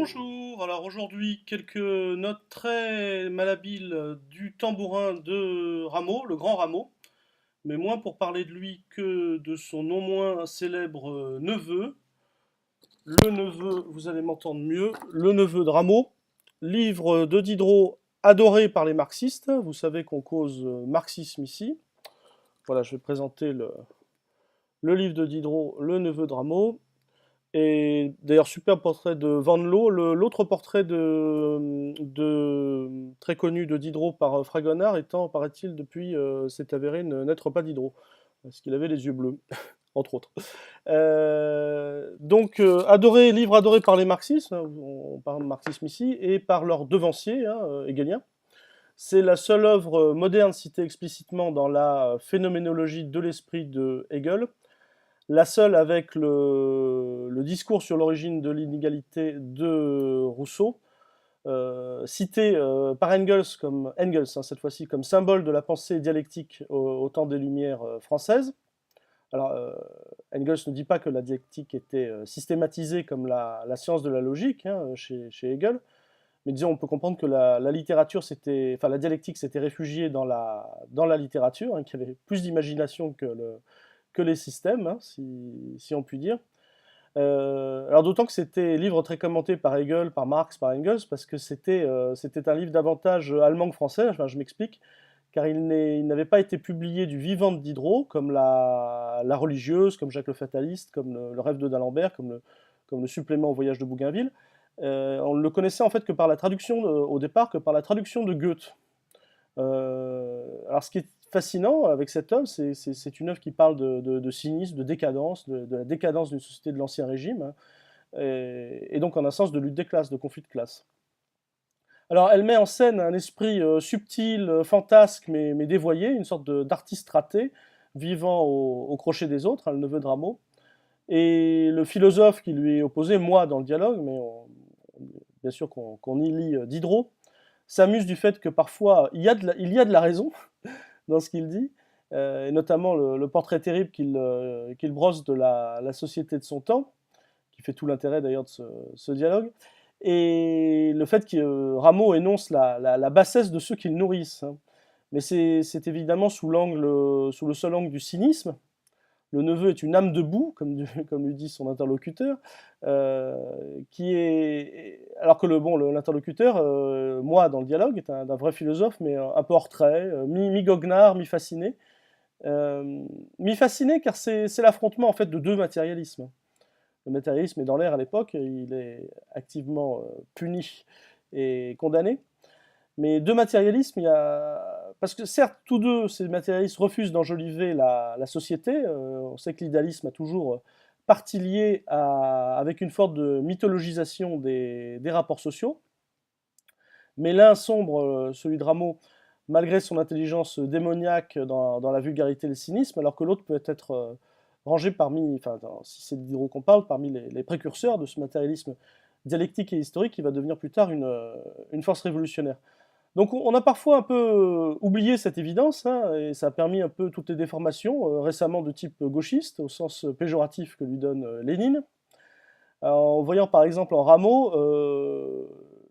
Bonjour, alors aujourd'hui quelques notes très malhabiles du tambourin de Rameau, le grand Rameau, mais moins pour parler de lui que de son non moins célèbre neveu, le neveu, vous allez m'entendre mieux, le neveu de Rameau, livre de Diderot adoré par les marxistes, vous savez qu'on cause marxisme ici, voilà je vais présenter le livre de Diderot, le neveu de Rameau. Et d'ailleurs, super portrait de Van Loo. L'autre portrait très connu de Diderot par Fragonard étant, paraît-il, depuis, c'est avéré, n'être pas Diderot, parce qu'il avait les yeux bleus, entre autres. Donc, livre adoré par les marxistes, hein, on parle de marxisme ici, et par leurs devanciers, hein, hegeliens. C'est la seule œuvre moderne citée explicitement dans la phénoménologie de l'esprit de Hegel, la seule avec le discours sur l'origine de l'inégalité de Rousseau, cité par Engels hein, cette fois-ci, comme symbole de la pensée dialectique au temps des Lumières françaises. Alors, Engels ne dit pas que la dialectique était systématisée comme la science de la logique hein, chez Hegel, mais disons, on peut comprendre que la littérature, enfin la dialectique s'était réfugiée dans la littérature, hein, qui avait plus d'imagination que les systèmes, hein, si on peut dire. Alors d'autant que c'était livre très commenté par Hegel, par Marx, par Engels, parce que c'était un livre davantage allemand que français, enfin, je m'explique, car il n'avait pas été publié du vivant de Diderot, comme la religieuse, comme Jacques le Fataliste, comme le rêve de d'Alembert, comme le supplément au voyage de Bougainville. On ne le connaissait en fait que par la traduction, au départ, que par la traduction de Goethe. Alors ce qui est fascinant avec cette œuvre, c'est une œuvre qui parle de cynisme, de décadence, de la décadence d'une société de l'Ancien Régime, hein, et donc en un sens de lutte des classes, de conflit de classes. Alors elle met en scène un esprit subtil, fantasque, mais dévoyé, une sorte d'artiste raté, vivant au crochet des autres, hein, le neveu de Rameau, et le philosophe qui lui est opposé, moi dans le dialogue, mais bien sûr qu'on y lit Diderot, s'amuse du fait que parfois il y a de la raison dans ce qu'il dit, et notamment le portrait terrible qu'il brosse de la société de son temps, qui fait tout l'intérêt d'ailleurs de ce dialogue, et le fait que Rameau énonce la bassesse de ceux qu'il nourrissent, hein. Mais c'est évidemment sous le seul angle du cynisme. Le neveu est une âme de boue, comme lui dit son interlocuteur, euh, alors que l'interlocuteur, moi dans le dialogue, est un vrai philosophe, mais un peu hors trait, mi-goguenard, mi-fasciné. Mi-fasciné car c'est l'affrontement en fait de deux matérialismes. Le matérialisme est dans l'air à l'époque, il est activement puni et condamné. Mais deux matérialismes, parce que certes, tous deux, ces matérialistes refusent d'enjoliver la société. On sait que l'idéalisme a toujours partie liée avec une forme de mythologisation des rapports sociaux. Mais l'un sombre, celui de Rameau, malgré son intelligence démoniaque dans la vulgarité et le cynisme, alors que l'autre peut être rangé parmi, enfin, si c'est Diderot qu'on parle, parmi les précurseurs de ce matérialisme dialectique et historique qui va devenir plus tard une force révolutionnaire. Donc on a parfois un peu oublié cette évidence, hein, et ça a permis un peu toutes les déformations, récemment de type gauchiste, au sens péjoratif que lui donne Lénine, en voyant par exemple en Rameau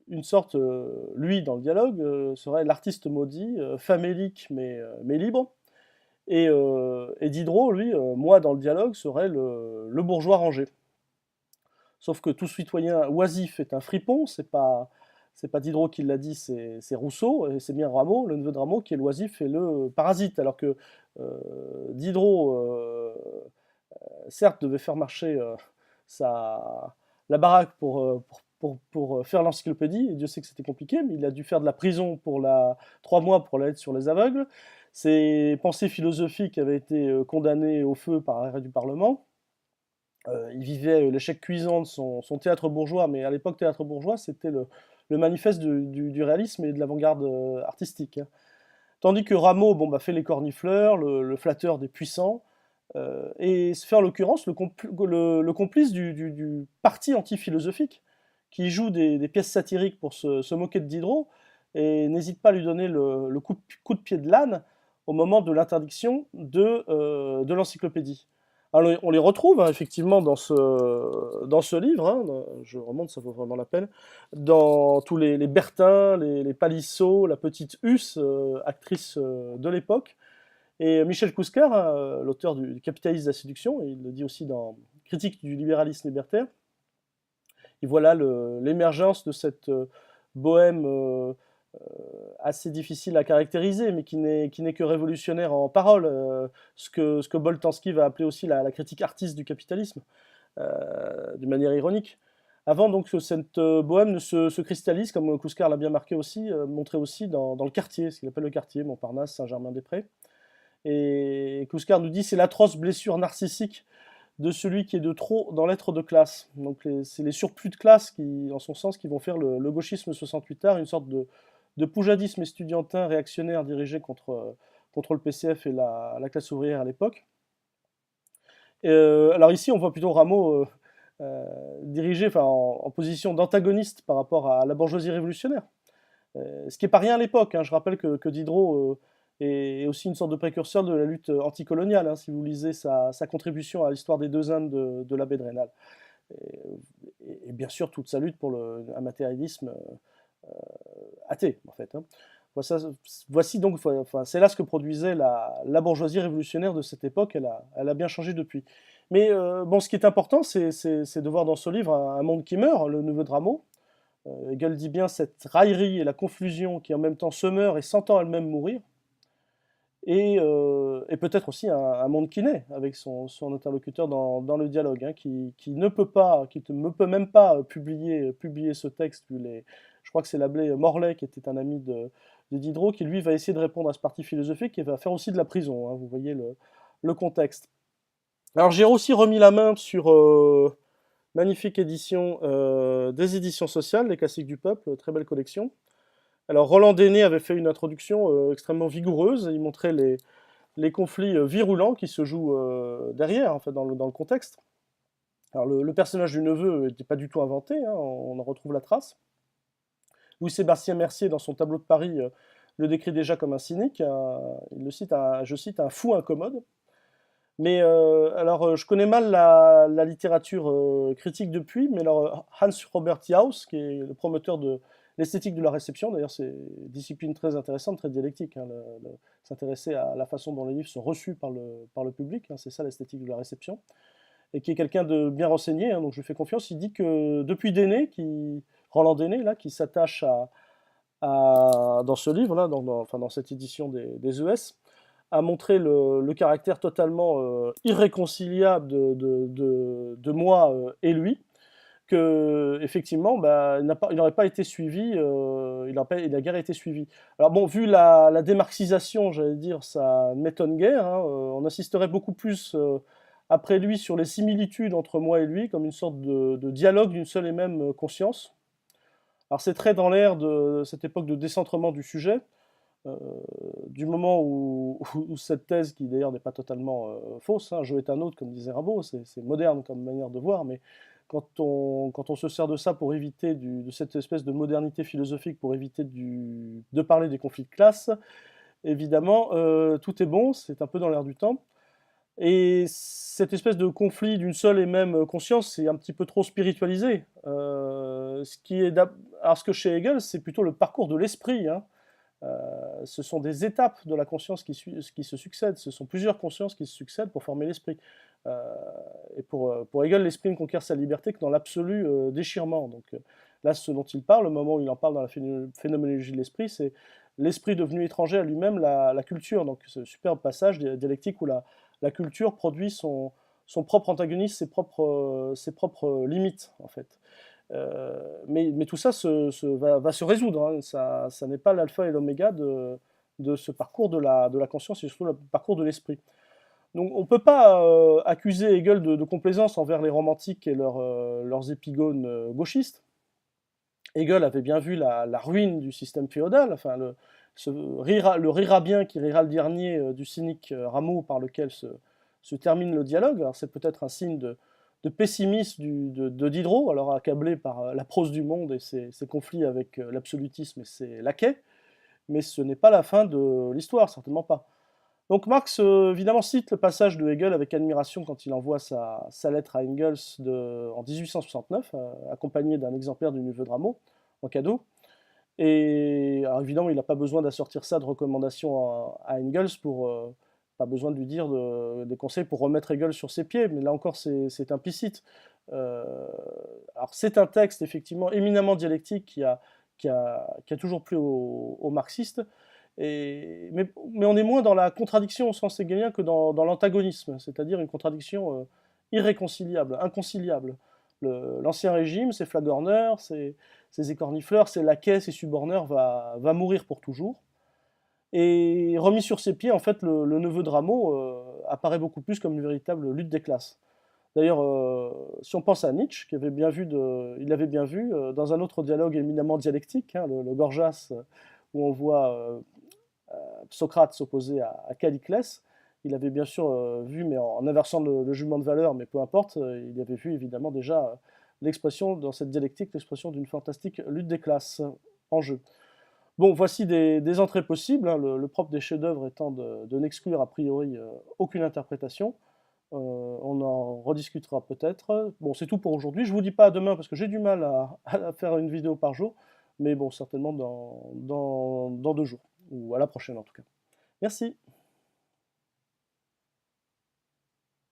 une sorte, lui dans le dialogue, serait l'artiste maudit, famélique mais libre, et Diderot, lui, moi dans le dialogue, serait le bourgeois rangé. Sauf que tout citoyen oisif est un fripon, c'est pas Diderot qui l'a dit, c'est Rousseau, et c'est bien Rameau, le neveu de Rameau, qui est l'oisif et le parasite, alors que Diderot, certes, devait faire marcher la baraque pour faire l'encyclopédie, et Dieu sait que c'était compliqué, mais il a dû faire de la prison 3 mois pour la lettre sur les aveugles. Ses pensées philosophiques avaient été condamnées au feu par arrêt du Parlement. Il vivait l'échec cuisant de son théâtre bourgeois, mais à l'époque, théâtre bourgeois, c'était le manifeste du réalisme et de l'avant-garde artistique, hein. Tandis que Rameau fait les cornifleurs, le flatteur des puissants, et se fait en l'occurrence le complice du parti anti-philosophique, qui joue des pièces satiriques pour se moquer de Diderot, et n'hésite pas à lui donner le coup de pied de l'âne au moment de l'interdiction de l'encyclopédie. Alors, on les retrouve hein, effectivement dans ce livre, hein, je remonte, ça vaut vraiment la peine, dans tous les Bertin, les Palissot, la petite Huss, actrice de l'époque, et Michel Kouskar, hein, l'auteur du Capitalisme de la séduction, et il le dit aussi dans Critique du libéralisme libertaire, il voit là l'émergence de cette bohème assez difficile à caractériser, mais qui n'est que révolutionnaire en parole, ce que Boltanski va appeler aussi la critique artiste du capitalisme, d'une manière ironique. Avant donc que cette bohème ne se cristallise, comme Kouskar l'a bien marqué aussi, montré aussi dans le quartier, ce qu'il appelle le quartier, Montparnasse, Saint-Germain-des-Prés. Et Kouskar nous dit c'est l'atroce blessure narcissique de celui qui est de trop dans l'être de classe. Donc c'est les surplus de classe qui, en son sens, qui vont faire le gauchisme 68 art, une sorte de poujadisme estudiantin réactionnaire dirigé contre le PCF et la classe ouvrière à l'époque. Alors ici, on voit plutôt Rameau dirigé en position d'antagoniste par rapport à la bourgeoisie révolutionnaire. Ce qui n'est pas rien à l'époque. Hein. Je rappelle que Diderot est aussi une sorte de précurseur de la lutte anticoloniale, hein, si vous lisez sa contribution à l'histoire des deux Indes de l'abbé de Rênal. Et bien sûr, toute sa lutte pour un matérialisme athée, en fait. Hein. Voici donc, enfin, c'est là ce que produisait la bourgeoisie révolutionnaire de cette époque. Elle a bien changé depuis. Mais bon, ce qui est important, c'est de voir dans ce livre un monde qui meurt, le neveu de Rameau. Hegel dit bien cette raillerie et la confusion qui en même temps se meurt et s'entend elle-même mourir. Et peut-être aussi un monde qui naît avec son interlocuteur dans le dialogue, hein, qui ne peut pas, qui ne peut même pas publier ce texte. Je crois que c'est l'abbé Morlaix, qui était un ami de Diderot, qui lui va essayer de répondre à ce parti philosophique et va faire aussi de la prison. Hein, vous voyez le contexte. Alors j'ai aussi remis la main sur magnifique édition des éditions sociales, les classiques du peuple, très belle collection. Alors Roland Déné avait fait une introduction extrêmement vigoureuse, il montrait les conflits virulents qui se jouent derrière, en fait, dans le contexte. Alors le personnage du neveu n'était pas du tout inventé, hein, on en retrouve la trace. Louis-Sébastien Mercier, dans son tableau de Paris, le décrit déjà comme un cynique, il le cite, je cite, un fou incommode. Mais alors, je connais mal la littérature critique depuis, mais alors Hans Robert Jauss, qui est le promoteur de l'esthétique de la réception, d'ailleurs c'est une discipline très intéressante, très dialectique, hein, s'intéresser à la façon dont les livres sont reçus par le public, hein, c'est ça l'esthétique de la réception, et qui est quelqu'un de bien renseigné, hein, donc je lui fais confiance, il dit que depuis Déné, Roland Déné, là, qui s'attache dans ce livre-là, enfin, dans cette édition des ES, a montré le caractère totalement irréconciliable de moi et lui, que effectivement, bah, il n'aurait pas été suivi, il n'a guère été suivi. Alors bon, vu la démarxisation, j'allais dire, ça m'étonne guère. Hein, on insisterait beaucoup plus après lui sur les similitudes entre moi et lui, comme une sorte de dialogue d'une seule et même conscience. Alors c'est très dans l'air de cette époque de décentrement du sujet. Du moment où cette thèse, qui d'ailleurs n'est pas totalement fausse, hein, jeu est un autre, comme disait Rimbaud, c'est moderne comme manière de voir, mais quand on se sert de ça pour éviter de cette espèce de modernité philosophique, pour éviter de parler des conflits de classe, évidemment, tout est bon, c'est un peu dans l'air du temps. Et cette espèce de conflit d'une seule et même conscience, c'est un petit peu trop spiritualisé. Alors ce que chez Hegel, c'est plutôt le parcours de l'esprit, hein. Ce sont des étapes de la conscience qui se succèdent, ce sont plusieurs consciences qui se succèdent pour former l'esprit. Et pour Hegel, l'esprit ne conquiert sa liberté que dans l'absolu déchirement. Donc là, ce dont il parle, le moment où il en parle dans la phénoménologie de l'esprit, c'est l'esprit devenu étranger à lui-même, la culture. Donc ce superbe passage dialectique où la culture produit son propre antagoniste, ses propres limites, en fait. Mais tout ça va se résoudre. Hein. Ça n'est pas l'alpha et l'oméga de ce parcours de la conscience et surtout le parcours de l'esprit. Donc on ne peut pas accuser Hegel de complaisance envers les romantiques et leurs épigones gauchistes. Hegel avait bien vu la ruine du système féodal, enfin le rira bien qui rira le dernier du cynique Rameau par lequel se termine le dialogue. Alors c'est peut-être un signe de pessimisme de Diderot, alors accablé par la prose du monde et ses conflits avec l'absolutisme et ses laquais, mais ce n'est pas la fin de l'histoire, certainement pas. Donc Marx, évidemment, cite le passage de Hegel avec admiration quand il envoie sa lettre à Engels en 1869, accompagnée d'un exemplaire du Neveu de Rameau, en cadeau. Et alors évidemment, il n'a pas besoin d'assortir ça de recommandations à Engels pas besoin de lui dire des conseils pour remettre Hegel sur ses pieds, mais là encore, c'est implicite. Euh, alors c'est un texte effectivement éminemment dialectique qui a toujours plu aux marxistes, mais on est moins dans la contradiction au sens hegelien que dans l'antagonisme, c'est-à-dire une contradiction irréconciliable, inconciliable. L'ancien régime, ses flagorneurs, ses écornifleurs, ses laquais, ses suborneurs va mourir pour toujours. Et remis sur ses pieds, en fait, le neveu de Rameau apparaît beaucoup plus comme une véritable lutte des classes. D'ailleurs, si on pense à Nietzsche, il avait bien vu dans un autre dialogue éminemment dialectique, hein, le Gorgias, où on voit Socrate s'opposer à Calliclès, il avait bien sûr vu, mais en inversant le jugement de valeur, mais peu importe, il avait vu évidemment déjà l'expression, dans cette dialectique, l'expression d'une fantastique lutte des classes en jeu. Bon, voici des entrées possibles, hein, le propre des chefs-d'œuvre étant de n'exclure a priori aucune interprétation. On en rediscutera peut-être. Bon, c'est tout pour aujourd'hui. Je vous dis pas à demain parce que j'ai du mal à faire une vidéo par jour, mais bon, certainement dans 2 jours, ou à la prochaine en tout cas. Merci.